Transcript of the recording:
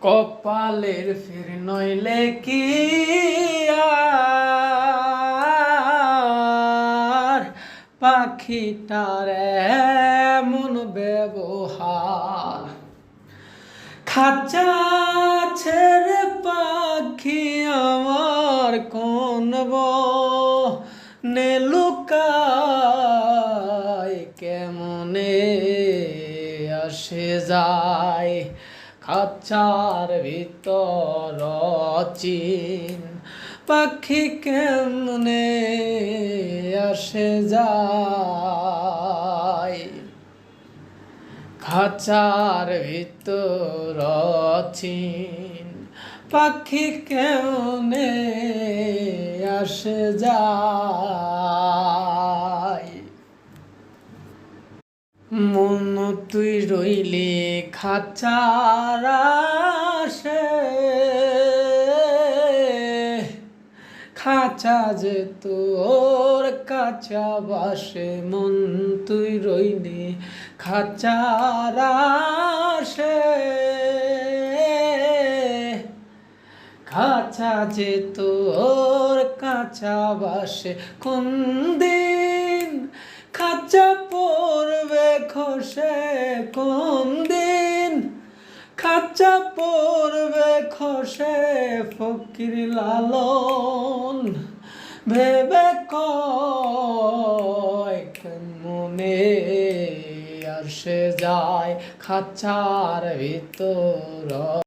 কপালের ফির নইলে কি আর পাখিটার এমন ব্যবহার। খাঁচা ছেড়ে পাখি আমার কোন বনে লুকায়, কেমনে আসে যায় খাঁচার ভিতর চিন। পাখি কেমনে আসে যায় খাঁচার ভিতর চিন। পাখি কেমনে আসে যায়। মন তুই রইলি খাঁচার আশে, খাঁচা যে তোর কাছা বাসে। মন তুই রইলি খাঁচার আশে, খাঁচা যে তোর কাছা বাসে। কোন দিন খাঁচা পড়বে খসে, কোন দিন খাঁচা পড়বে খসে। ফকির লালন ভেবে কয় কেমনে আসে যায় খাঁচার ভিতর।